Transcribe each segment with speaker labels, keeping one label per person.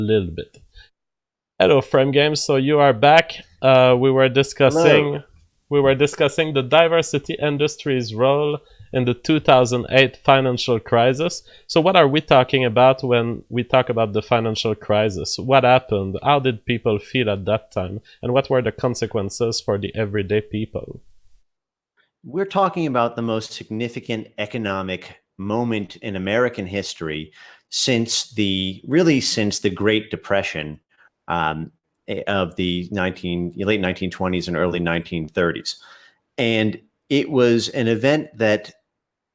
Speaker 1: little bit. Hello, FrameGames. So you are back. We were
Speaker 2: Hello.
Speaker 1: discussing the diversity industry's role in the 2008 financial crisis. So what are we talking about when we talk about the financial crisis? What happened? How did people feel at that time? And what were the consequences for the everyday people?
Speaker 2: We're talking about the most significant economic moment in American history since the Great Depression um, of the late 1920s and early 1930s. And it was an event that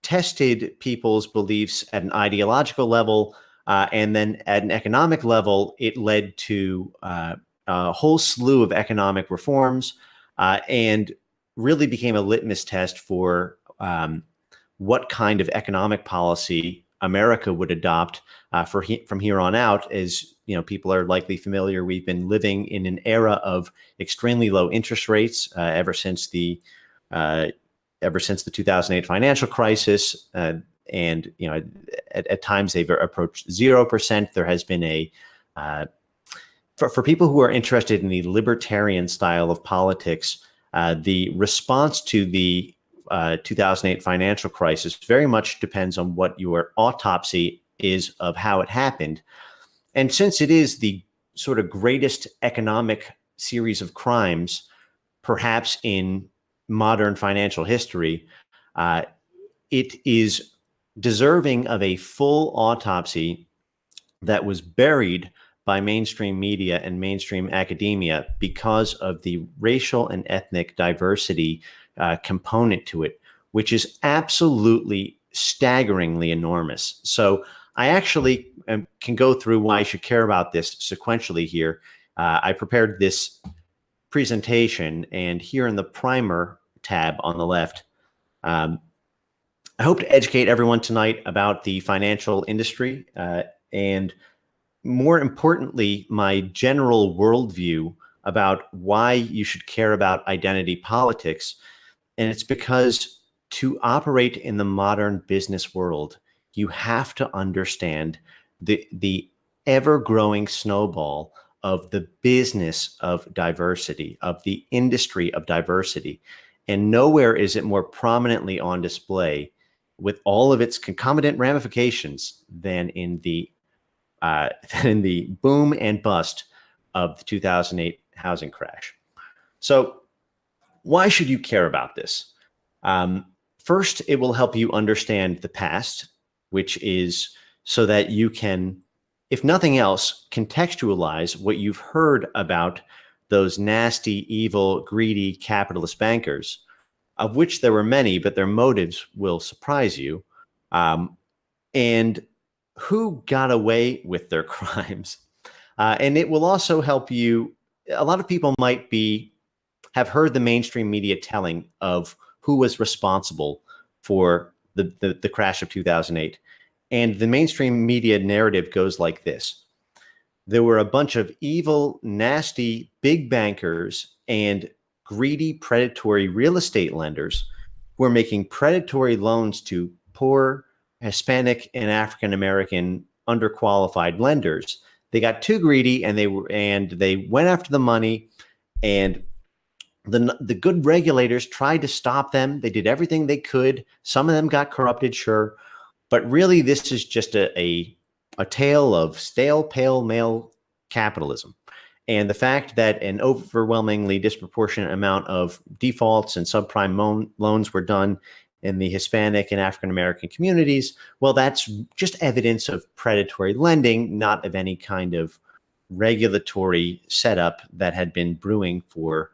Speaker 2: tested people's beliefs at an ideological level. And then at an economic level, it led to a whole slew of economic reforms and really became a litmus test for what kind of economic policy America would adopt from here on out. As you know, people are likely familiar. We've been living in an era of extremely low interest rates uh, ever since the 2008 financial crisis. And you know, at times they've approached 0%. There has been for people who are interested in the libertarian style of politics, the response to the 2008 financial crisis very much depends on what your autopsy is of how it happened. And since it is the sort of greatest economic series of crimes, perhaps in modern financial history, uh, it is deserving of a full autopsy that was buried by mainstream media and mainstream academia because of the racial and ethnic diversity component to it, which is absolutely staggeringly enormous. So I actually can go through why you should care about this sequentially here. I prepared this presentation, and here in the primer tab on the left, I hope to educate everyone tonight about the financial industry and more importantly, my general worldview about why you should care about identity politics. And it's because to operate in the modern business world, you have to understand the ever-growing snowball of the business of diversity, of the industry of diversity. And nowhere is it more prominently on display with all of its concomitant ramifications than in the boom and bust of the 2008 housing crash. So why should you care about this? First, it will help you understand the past, which is so that you can, if nothing else, contextualize what you've heard about those nasty, evil, greedy capitalist bankers, of which there were many, but their motives will surprise you. And who got away with their crimes. And it will also help you. A lot of people might have heard the mainstream media telling of who was responsible for the crash of 2008. And the mainstream media narrative goes like this. There were a bunch of evil, nasty, big bankers and greedy, predatory real estate lenders who were making predatory loans to poor Hispanic and African American underqualified lenders. They got too greedy and they went after the money, and the good regulators tried to stop them. They did everything they could. Some of them got corrupted, sure, but really this is just a tale of stale pale male capitalism. And the fact that an overwhelmingly disproportionate amount of defaults and subprime loans were done in the Hispanic and African American communities, well, that's just evidence of predatory lending, not of any kind of regulatory setup that had been brewing for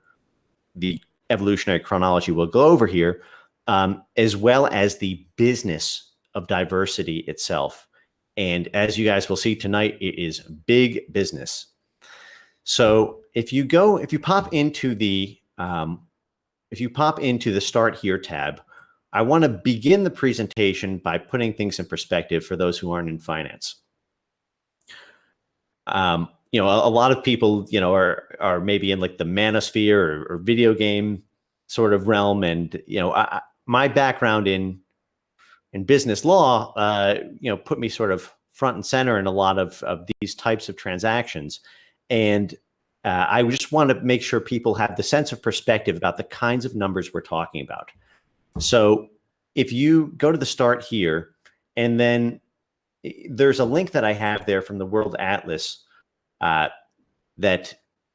Speaker 2: the evolutionary chronology we'll go over here, as well as the business of diversity itself. And as you guys will see tonight, it is big business. So if you pop into the Start Here tab, I want to begin the presentation by putting things in perspective for those who aren't in finance. A lot of people, are maybe in like the manosphere or video game sort of realm, and my background in business law, put me sort of front and center in a lot of these types of transactions. And I just want to make sure people have the sense of perspective about the kinds of numbers we're talking about. So if you go to the start here, and then there's a link that I have there from the World Atlas that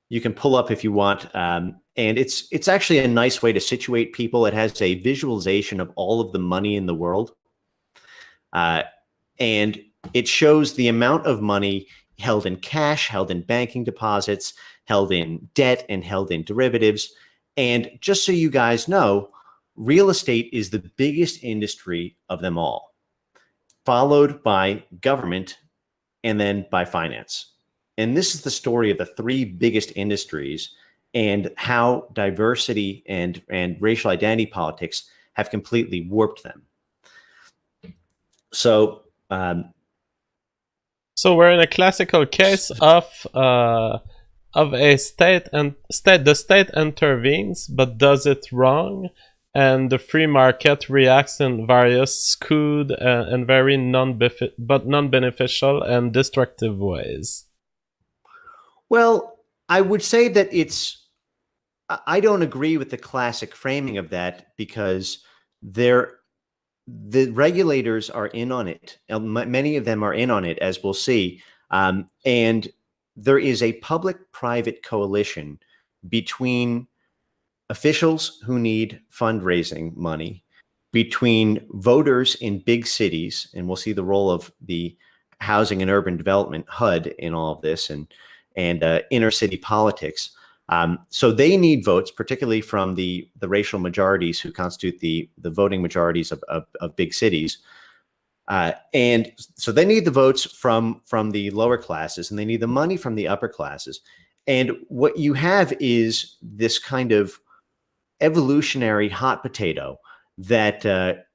Speaker 2: you can pull up if you want. And it's actually a nice way to situate people. It has a visualization of all of the money in the world. And it shows the amount of money held in cash, held in banking deposits, held in debt, and held in derivatives. And just so you guys know, real estate is the biggest industry of them all, followed by government and then by finance. And this is the story of the three biggest industries and how diversity and racial identity politics have completely warped them. So,
Speaker 1: so we're in a classical case of a state, and the state intervenes but does it wrong, and the free market reacts in various skewed and very non-beneficial and destructive ways.
Speaker 2: Well, I would say that I don't agree with the classic framing of that, because the regulators are in on it. Many of them are in on it, as we'll see. And there is a public-private coalition between officials who need fundraising money, between voters in big cities, and we'll see the role of the Housing and Urban Development, HUD, in all of this, and inner city politics. So they need votes, particularly from the racial majorities who constitute the voting majorities of big cities. And so they need the votes from the lower classes, and they need the money from the upper classes. And what you have is this kind of evolutionary hot potato that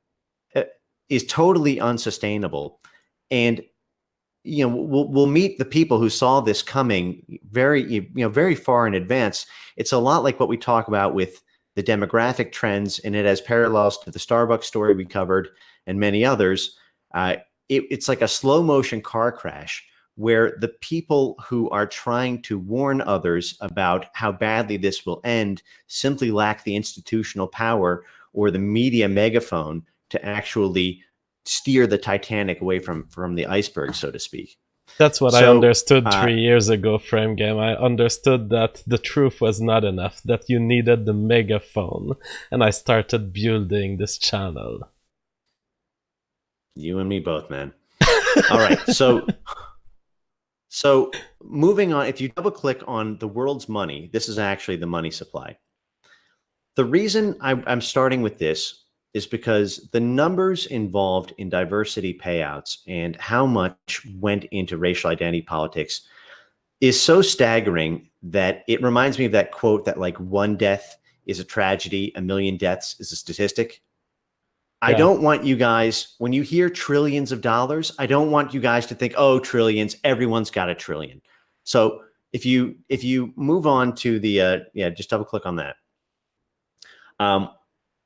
Speaker 2: is totally unsustainable. And we'll meet the people who saw this coming very far in advance. It's a lot like what we talk about with the demographic trends, and it has parallels to the Starbucks story we covered and many others. It's like a slow motion car crash where the people who are trying to warn others about how badly this will end simply lack the institutional power or the media megaphone to actually steer the Titanic away from the iceberg, so to speak.
Speaker 1: That's what I understood 3 years ago, FrameGame. I understood that the truth was not enough, that you needed the megaphone, and I started building this channel.
Speaker 2: You and me both, man. All right, so moving on, if you double click on the world's money, this is actually the money supply. The reason I'm starting with this is because the numbers involved in diversity payouts and how much went into racial identity politics is so staggering that it reminds me of that quote that, like, one death is a tragedy, a million deaths is a statistic. Yeah. I don't want you guys, when you hear trillions of dollars, I don't want you guys to think, oh, trillions, everyone's got a trillion. So if you move on to the, just double click on that.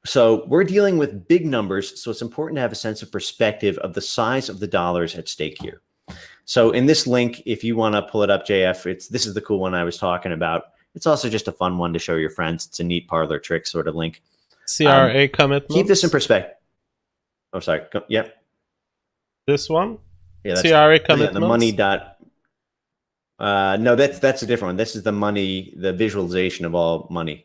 Speaker 2: So we're dealing with big numbers, so it's important to have a sense of perspective of the size of the dollars at stake here. So in this link, if you want to pull it up, JF, this is the cool one I was talking about. It's also just a fun one to show your friends. It's a neat parlor trick sort of link.
Speaker 1: CRA commitments.
Speaker 2: Keep this in perspective. Oh, sorry. Yeah.
Speaker 1: This one?
Speaker 2: Yeah, that's
Speaker 1: CRA commitments.
Speaker 2: Yeah, the money dot. No, that's a different one. This is the money, the visualization of all money.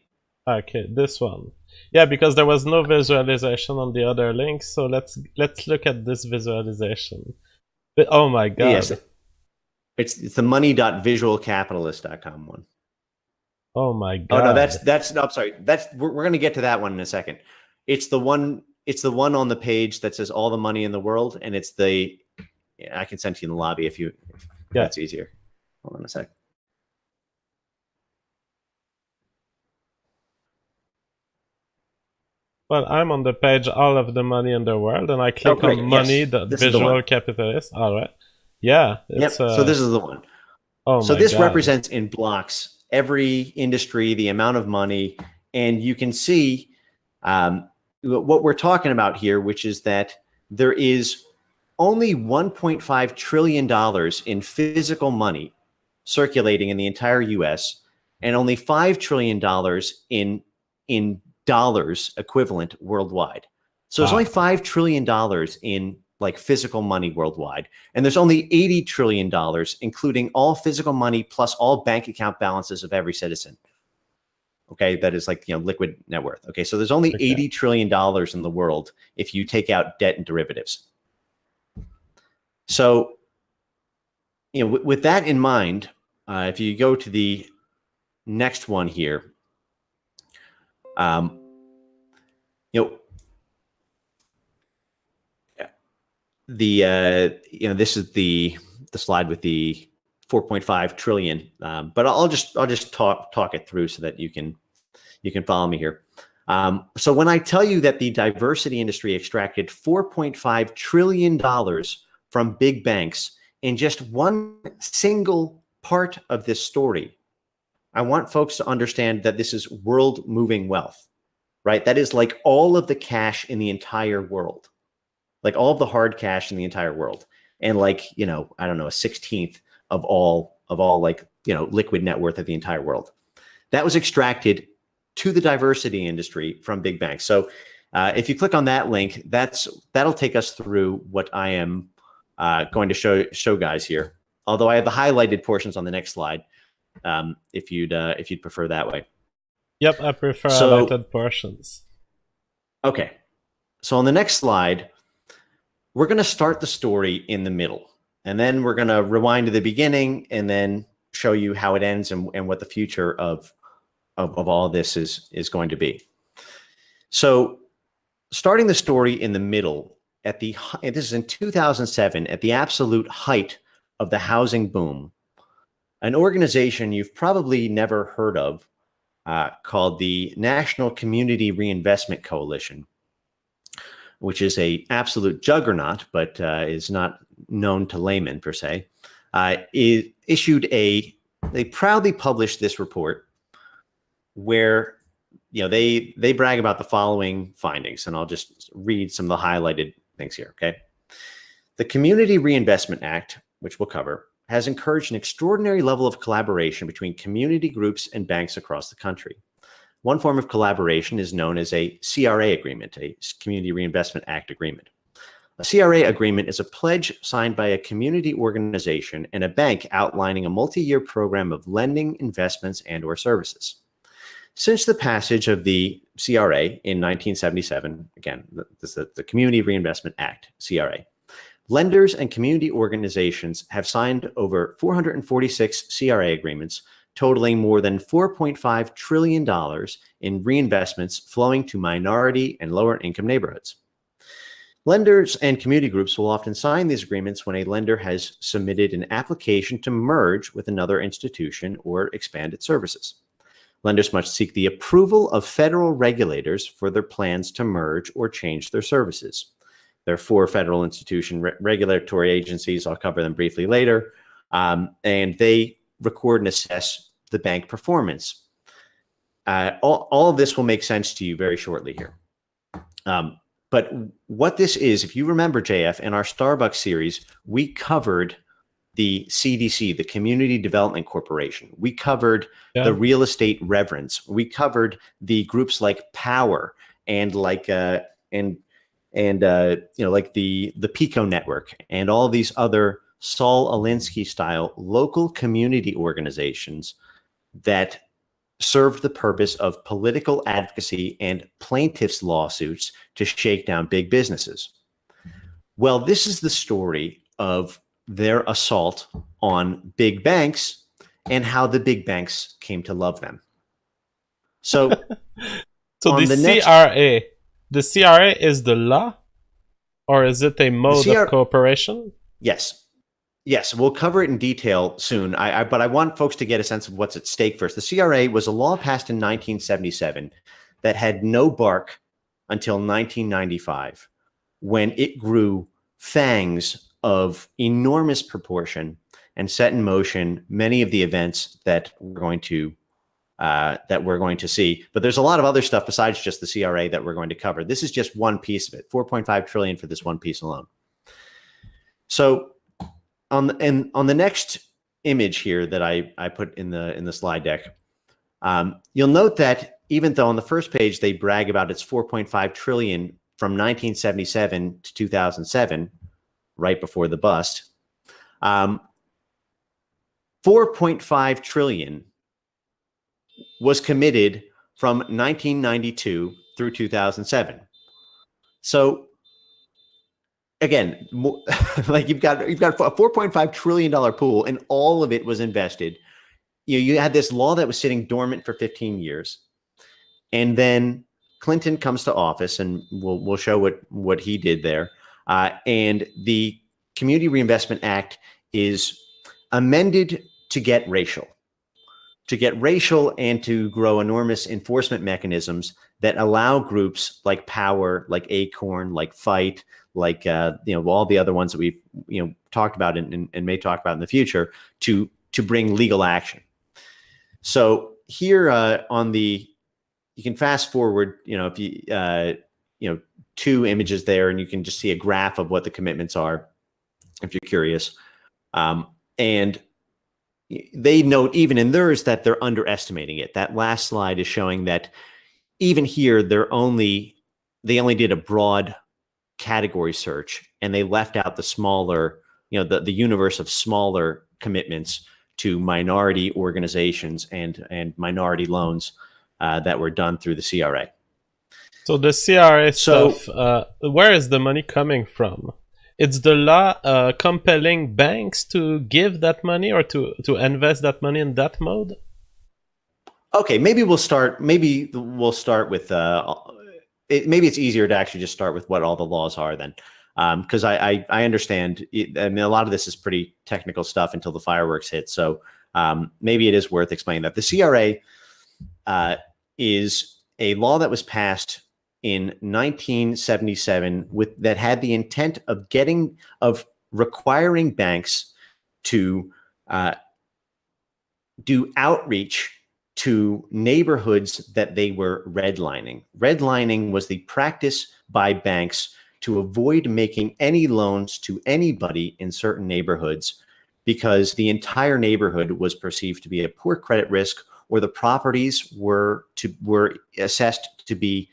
Speaker 1: Okay, this one. Yeah, because there was no visualization on the other link, so let's look at this visualization. But, oh my god.
Speaker 2: Yes. It's the money.visualcapitalist.com one.
Speaker 1: Oh my god.
Speaker 2: Oh no, that's no, I'm sorry. We're going to get to that one in a second. It's the one on the page that says all the money in the world, and it's I can send to you in the lobby if that's easier. Hold on a sec.
Speaker 1: Well, I'm on the page all of the money in the world, and I click on money, the visual capitalist. All right. Yeah.
Speaker 2: Yep. So this is the one.
Speaker 1: Oh
Speaker 2: so
Speaker 1: my
Speaker 2: this
Speaker 1: God.
Speaker 2: represents in blocks every industry, the amount of money, and you can see what we're talking about here, which is that there is only $1.5 trillion in physical money circulating in the entire US, and only $5 trillion in dollars equivalent worldwide. So there's only $5 trillion in like physical money worldwide. And there's only $80 trillion, including all physical money plus all bank account balances of every citizen. Okay, that is like, liquid net worth. Okay, so there's only $80 trillion in the world if you take out debt and derivatives. So, with that in mind, if you go to the next one here, this is the slide with the 4.5 trillion, but I'll just talk it through so that you can follow me here. So when I tell you that the diversity industry extracted $4.5 trillion from big banks in just one single part of this story, I want folks to understand that this is world moving wealth, right? That is like all of the cash in the entire world, like all of the hard cash in the entire world. And like, I don't know, a 16th of all like, liquid net worth of the entire world. That was extracted to the diversity industry from big banks. So if you click on that link, that'll take us through what I am going to show guys here. Although I have the highlighted portions on the next slide, if you'd prefer that way.
Speaker 1: Yep, I prefer highlighted portions. Okay.
Speaker 2: So on the next slide, we're going to start the story in the middle, and then we're going to rewind to the beginning and then show you how it ends and what the future of all of this is going to be. So starting the story in the middle, this is in 2007, at the absolute height of the housing boom, an organization you've probably never heard of called the National Community Reinvestment Coalition, which is a absolute juggernaut, but is not known to laymen per se, they proudly published this report where they brag about the following findings, and I'll just read some of the highlighted things here. Okay, the Community Reinvestment Act, which we'll cover, has encouraged an extraordinary level of collaboration between community groups and banks across the country. One form of collaboration is known as a CRA agreement, a Community Reinvestment Act agreement. A CRA agreement is a pledge signed by a community organization and a bank outlining a multi-year program of lending, investments, and/or services. Since the passage of the CRA in 1977, again, this is the Community Reinvestment Act, CRA, lenders and community organizations have signed over 446 CRA agreements totaling more than $4.5 trillion in reinvestments flowing to minority and lower income neighborhoods. Lenders and community groups will often sign these agreements when a lender has submitted an application to merge with another institution or expand its services. Lenders must seek the approval of federal regulators for their plans to merge or change their services. There are 4 federal institution regulatory agencies. I'll cover them briefly later. And they record and assess the bank performance. All of this will make sense to you very shortly here. But what this is, if you remember, JF, in our Starbucks series, we covered the CDC, the Community Development Corporation. We covered the real estate reverends. We covered the groups like Power and like like the Pico Network and all these other Saul Alinsky style local community organizations that served the purpose of political advocacy and plaintiffs' lawsuits to shake down big businesses. Well, this is the story of their assault on big banks and how the big banks came to love them. So,
Speaker 1: the CRA is the law, or is it a mode of cooperation?
Speaker 2: Yes, we'll cover it in detail soon. But I want folks to get a sense of what's at stake first. The CRA was a law passed in 1977 that had no bark until 1995, when it grew fangs of enormous proportion and set in motion many of the events that we're going to see. But there's a lot of other stuff besides just the CRA that we're going to cover. This is just one piece of it. 4.5 trillion for this one piece alone. So on the next image here that I put in the slide deck, you'll note that even though on the first page they brag about its 4.5 trillion from 1977 to 2007, right before the bust, 4.5 trillion was committed from 1992 through 2007. So again, like you've got a $4.5 trillion pool, and all of it was invested. You had this law that was sitting dormant for 15 years, and then Clinton comes to office, and we'll show what he did there. And the Community Reinvestment Act is amended to get racial and to grow enormous enforcement mechanisms that allow groups like Power, like Acorn, like Fight, like all the other ones that we've talked about and may talk about in the future to bring legal action. So here you can fast forward, if you two images there, and you can just see a graph of what the commitments are, if you're curious. And they note even in theirs that they're underestimating it. That last slide is showing that even here they only did a broad category search, and they left out the smaller, the universe of smaller commitments to minority organizations and minority loans that were done through the CRA.
Speaker 1: So the CRA stuff, where is the money coming from? It's the law compelling banks to give that money or to invest that money in that mode?
Speaker 2: Okay, maybe we'll start with maybe it's easier to actually just start with what all the laws are then. Because I understand, I mean, a lot of this is pretty technical stuff until the fireworks hit. So maybe it is worth explaining that. The CRA is a law that was passed in 1977 that had the intent of requiring banks to do outreach to neighborhoods that they were redlining. Redlining was the practice by banks to avoid making any loans to anybody in certain neighborhoods because the entire neighborhood was perceived to be a poor credit risk, or the properties were assessed to be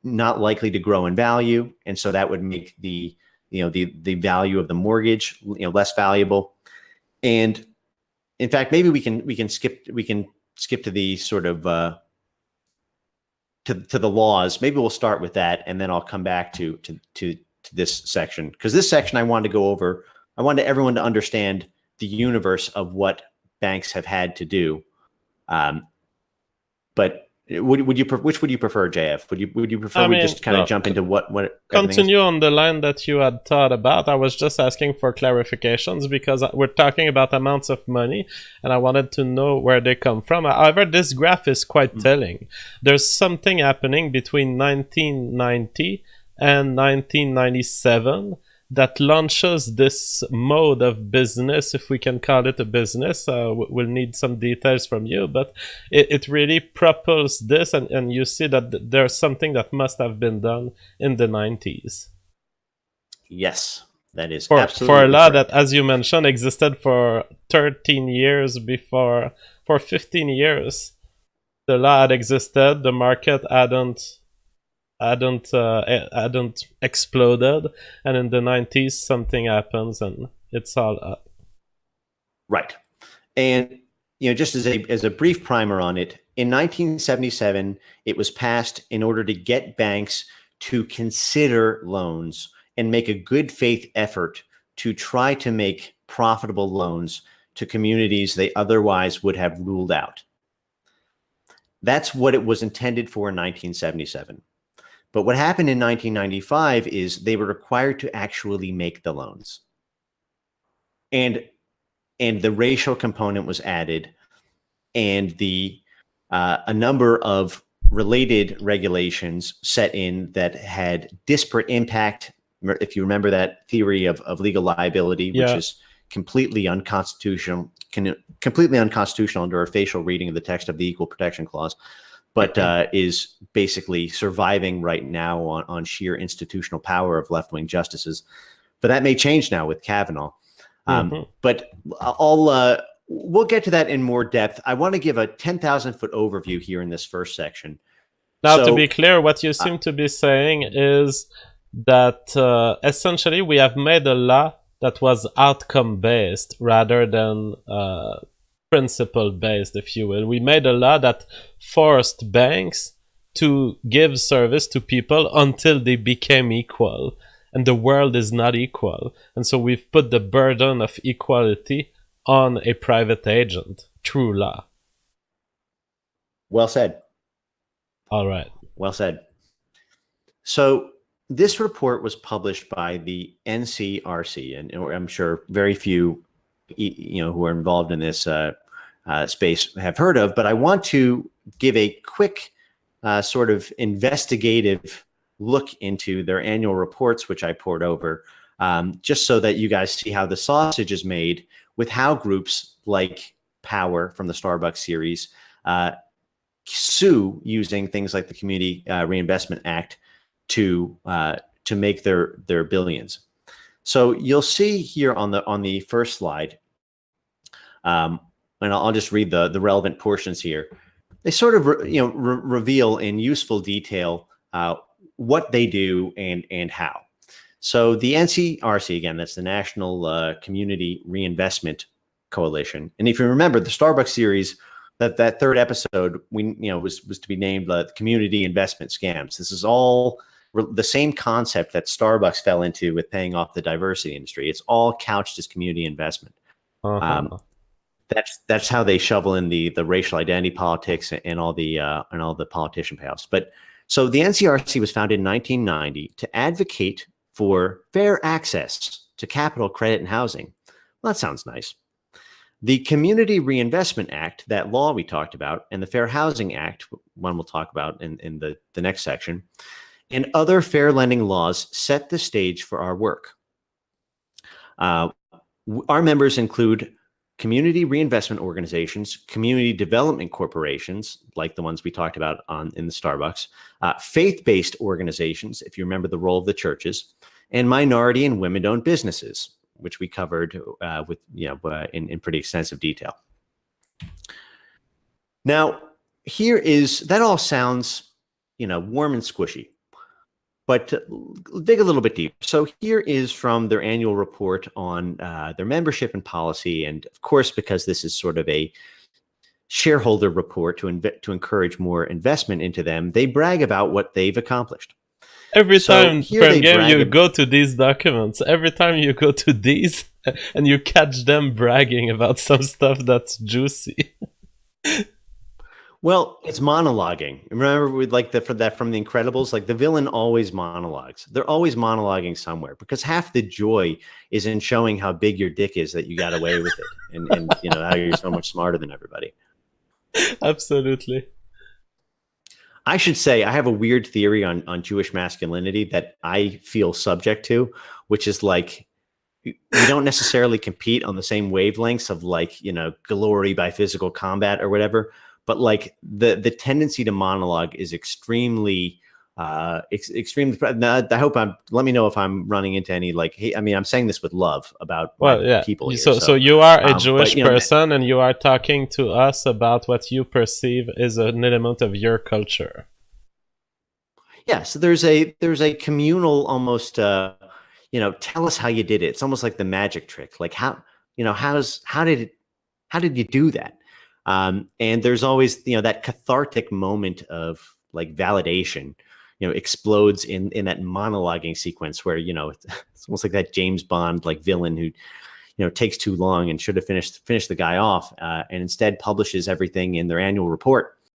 Speaker 2: not likely to grow in value, and so that would make the value of the mortgage less valuable. And in fact, maybe we can skip to the sort of to the laws. Maybe we'll start with that, and then I'll come back to this section, because this section I wanted to go over. I wanted everyone to understand the universe of what banks have had to do. But which would you prefer, JF? Would you prefer we just kind of jump into what
Speaker 1: continue on the line that you had thought about? I was just asking for clarifications because we're talking about amounts of money, and I wanted to know where they come from. However, this graph is quite telling. There's something happening between 1990 and 1997 that launches this mode of business, if we can call it a business. We'll need some details from you, but it really propels this, and you see that there's something that must have been done in the 90s.
Speaker 2: Yes, that is
Speaker 1: absolutely for a law that, as you mentioned, existed for 13 years before. For 15 years, the law had existed, the market hadn't exploded, and in the 90s something happens and it's all up.
Speaker 2: Right. And just as a brief primer on it, in 1977 it was passed in order to get banks to consider loans and make a good faith effort to try to make profitable loans to communities they otherwise would have ruled out. That's what it was intended for in 1977. But what happened in 1995 is they were required to actually make the loans. And the racial component was added, and a number of related regulations set in that had disparate impact. If you remember that theory of legal liability, which is completely unconstitutional under a facial reading of the text of the Equal Protection Clause, but is basically surviving right now on sheer institutional power of left-wing justices. but that may change now with Kavanaugh. But we'll get to that in more depth. I want to give a 10,000-foot overview here in this first section.
Speaker 1: Now, to be clear, what you seem to be saying is that essentially we have made a law that was outcome-based rather than principle-based, if you will. We made a law that forced banks to give service to people until they became equal. And the world is not equal. And so we've put the burden of equality on a private agent through law.
Speaker 2: Well said.
Speaker 1: All right.
Speaker 2: Well said. So this report was published by the NCRC, and I'm sure very few, who are involved in this space have heard of. But I want to give a quick sort of investigative look into their annual reports, which I poured over, just so that you guys see how the sausage is made with how groups like Power from the Starbucks series sue using things like the Community Reinvestment Act to make their billions. So you'll see here on the first slide, and I'll just read the relevant portions here. They sort of reveal in useful detail what they do and how. So the NCRC, again, that's the National Community Reinvestment Coalition. And if you remember the Starbucks series, that third episode, was to be named Community Investment Scams. This is all the same concept that Starbucks fell into with paying off the diversity industry. It's all couched as community investment. That's how they shovel in the racial identity politics and all the politician payoffs. But so the NCRC was founded in 1990 to advocate for fair access to capital, credit, and housing. Well, that sounds nice. The Community Reinvestment Act, that law we talked about, and the Fair Housing Act, one we'll talk about in the next section, and other fair lending laws set the stage for our work. Our members include community reinvestment organizations, community development corporations, like the ones we talked about in the Starbucks, faith-based organizations, if you remember the role of the churches, and minority and women-owned businesses, which we covered in pretty extensive detail. Now, that all sounds, warm and squishy. But dig a little bit deeper. So here is from their annual report on their membership and policy. And of course, because this is sort of a shareholder report to encourage more investment into them, they brag about what they've accomplished.
Speaker 1: Every time you go to these documents, every time you go to these and you catch them bragging about some stuff that's juicy.
Speaker 2: Well, it's monologuing. Remember, with from The Incredibles, like the villain always monologues. They're always monologuing somewhere because half the joy is in showing how big your dick is that you got away with it, and how you're so much smarter than everybody.
Speaker 1: Absolutely.
Speaker 2: I should say I have a weird theory on Jewish masculinity that I feel subject to, which is like we don't necessarily compete on the same wavelengths of glory by physical combat or whatever. But like the tendency to monologue is extremely. I hope let me know if I'm running into any I'm saying this with love about people. Here,
Speaker 1: so you are a Jewish person, and you are talking to us about what you perceive is an element of your culture.
Speaker 2: Yeah. So there's a communal almost. Tell us how you did it. It's almost like the magic trick. Like how did you do that? And there's always, that cathartic moment of validation, explodes in that monologuing sequence where, it's almost like that James Bond, villain who, takes too long and should have finished the guy off, and instead publishes everything in their annual report.